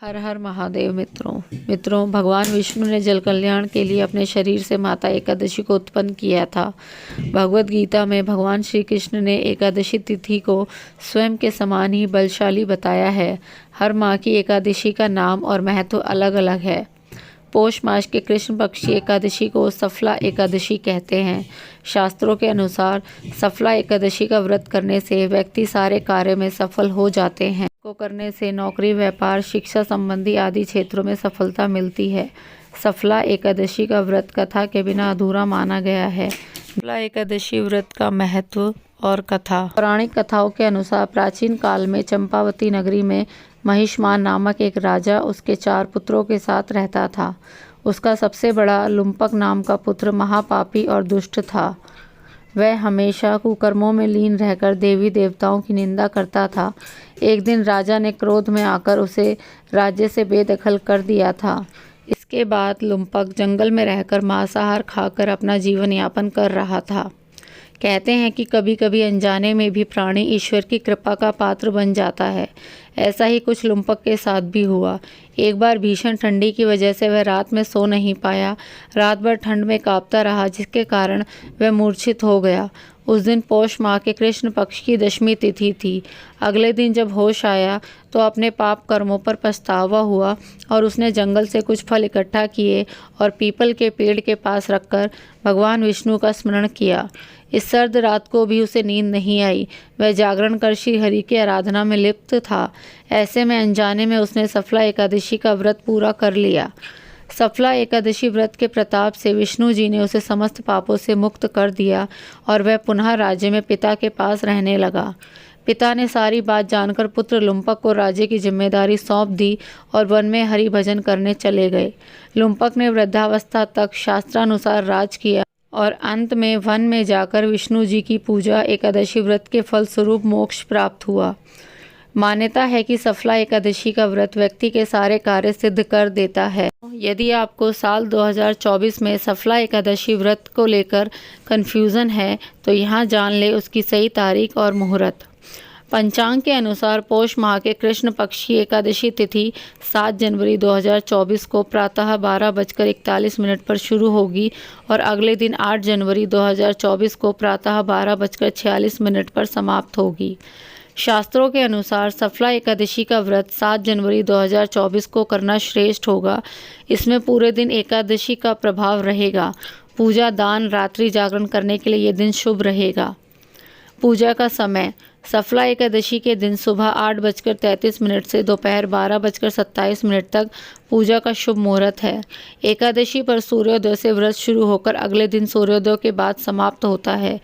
हर हर महादेव। मित्रों भगवान विष्णु ने जल कल्याण के लिए अपने शरीर से माता एकादशी को उत्पन्न किया था। भगवत गीता में भगवान श्री कृष्ण ने एकादशी तिथि को स्वयं के समान ही बलशाली बताया है। हर माह की एकादशी का नाम और महत्व अलग अलग है। पौष मास के कृष्ण पक्ष की एकादशी को सफला एकादशी कहते हैं। शास्त्रों के अनुसार सफला एकादशी का व्रत करने से व्यक्ति सारे कार्य में सफल हो जाते हैं। को करने से नौकरी, व्यापार, शिक्षा संबंधी आदि क्षेत्रों में सफलता मिलती है। सफला एकादशी का व्रत कथा के बिना अधूरा माना गया है। सफला एकादशी व्रत का महत्व और कथा। पौराणिक कथाओं के अनुसार प्राचीन काल में चंपावती नगरी में महिष्मान नामक एक राजा उसके 4 पुत्रों के साथ रहता था। उसका सबसे बड़ा लुम्पक नाम का पुत्र महापापी और दुष्ट था। वह हमेशा कुकर्मों में लीन रहकर देवी देवताओं की निंदा करता था। एक दिन राजा ने क्रोध में आकर उसे राज्य से बेदखल कर दिया था। इसके बाद लुम्पक जंगल में रहकर मांसाहार खाकर अपना जीवन यापन कर रहा था। कहते हैं कि कभी कभी अनजाने में भी प्राणी ईश्वर की कृपा का पात्र बन जाता है। ऐसा ही कुछ लुम्पक के साथ भी हुआ। एक बार भीषण ठंडी की वजह से वह रात में सो नहीं पाया। रात भर ठंड में कांपता रहा, जिसके कारण वह मूर्छित हो गया। उस दिन पौष माह के कृष्ण पक्ष की दशमी तिथि थी। अगले दिन जब होश आया तो अपने पाप कर्मों पर पछतावा हुआ और उसने जंगल से कुछ फल इकट्ठा किए और पीपल के पेड़ के पास रखकर भगवान विष्णु का स्मरण किया। इस सर्द रात को भी उसे नींद नहीं आई। वह जागरण कर श्री हरि की आराधना में लिप्त था। ऐसे में अनजाने में उसने सफला एकादशी का व्रत पूरा कर लिया। सफला एकादशी व्रत के प्रताप से विष्णु जी ने उसे समस्त पापों से मुक्त कर दिया और वह पुनः राज्य में पिता के पास रहने लगा। पिता ने सारी बात जानकर पुत्र लुम्पक को राज्य की जिम्मेदारी सौंप दी और वन में हरि भजन करने चले गए। लुम्पक ने वृद्धावस्था तक शास्त्रानुसार राज किया और अंत में वन में जाकर विष्णु जी की पूजा एकादशी व्रत के फल स्वरूप मोक्ष प्राप्त हुआ। मान्यता है कि सफला एकादशी का व्रत व्यक्ति के सारे कार्य सिद्ध कर देता है। यदि आपको साल 2024 में सफला एकादशी व्रत को लेकर कन्फ्यूज़न है तो यहाँ जान ले उसकी सही तारीख और मुहूर्त। पंचांग के अनुसार पौष माह के कृष्ण पक्ष की एकादशी तिथि 7 जनवरी 2024 को प्रातः 12:41 पर शुरू होगी और अगले दिन 8 जनवरी 2024 को प्रातः 12:46 पर समाप्त होगी। शास्त्रों के अनुसार सफला एकादशी का व्रत 7 जनवरी 2024 को करना श्रेष्ठ होगा। इसमें पूरे दिन एकादशी का प्रभाव रहेगा। पूजा, दान, रात्रि जागरण करने के लिए यह दिन शुभ रहेगा। पूजा का समय सफला एकादशी के दिन सुबह 8:33 से दोपहर 12:27 तक पूजा का शुभ मुहूर्त है। एकादशी पर सूर्योदय से व्रत शुरू होकर अगले दिन सूर्योदय के बाद समाप्त होता है।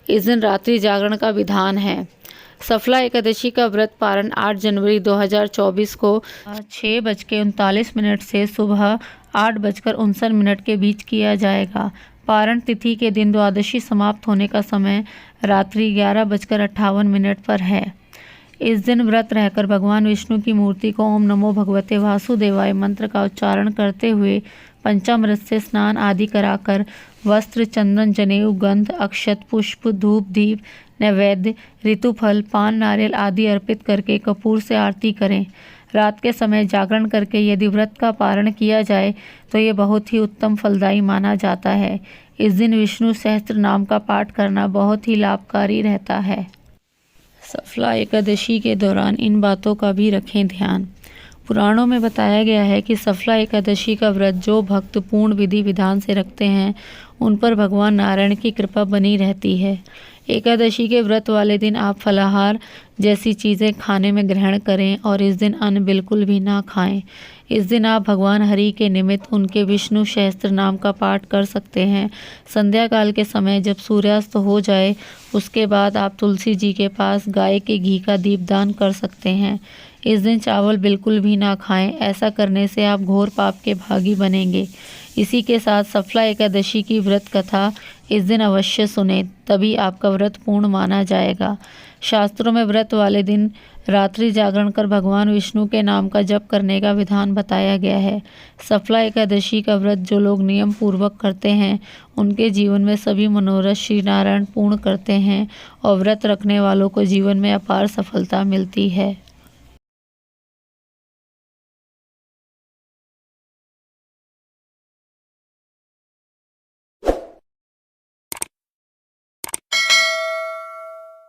इस दिन रात्रि जागरण का विधान है। सफला एकादशी का व्रत पारण 8 जनवरी 2024 को 6:39 से सुबह 8:59 के बीच किया जाएगा। पारण तिथि के दिन द्वादशी समाप्त होने का समय रात्रि 11:58 पर है। इस दिन व्रत रहकर भगवान विष्णु की मूर्ति को ओम नमो भगवते वासुदेवाय मंत्र का उच्चारण करते हुए पंचामृत से स्नान आदि कराकर वस्त्र, चंदन, जनेऊ, गंध, अक्षत, पुष्प, धूप, दीप, नैवेद्य, ऋतुफल, पान, नारियल आदि अर्पित करके कपूर से आरती करें। रात के समय जागरण करके यदि व्रत का पारण किया जाए तो ये बहुत ही उत्तम फलदायी माना जाता है। इस दिन विष्णु सहस्त्र नाम का पाठ करना बहुत ही लाभकारी रहता है। सफला एकादशी के दौरान इन बातों का भी रखें ध्यान। पुराणों में बताया गया है कि सफला एकादशी का व्रत जो भक्त पूर्ण विधि विधान से रखते हैं उन पर भगवान नारायण की कृपा बनी रहती है। एकादशी के व्रत वाले दिन आप फलाहार जैसी चीज़ें खाने में ग्रहण करें और इस दिन अन्न बिल्कुल भी ना खाएं। इस दिन आप भगवान हरि के निमित्त उनके विष्णु सहस्त्र नाम का पाठ कर सकते हैं। संध्या काल के समय जब सूर्यास्त हो जाए उसके बाद आप तुलसी जी के पास गाय के घी का दीपदान कर सकते हैं। इस दिन चावल बिल्कुल भी ना खाएं। ऐसा करने से आप घोर पाप के भागी बनेंगे। इसी के साथ सफला एकादशी की व्रत कथा इस दिन अवश्य सुने, तभी आपका व्रत पूर्ण माना जाएगा। शास्त्रों में व्रत वाले दिन रात्रि जागरण कर भगवान विष्णु के नाम का जप करने का विधान बताया गया है। सफला एकादशी का व्रत जो लोग नियम पूर्वक करते हैं उनके जीवन में सभी मनोरथ श्री नारायण पूर्ण करते हैं और व्रत रखने वालों को जीवन में अपार सफलता मिलती है।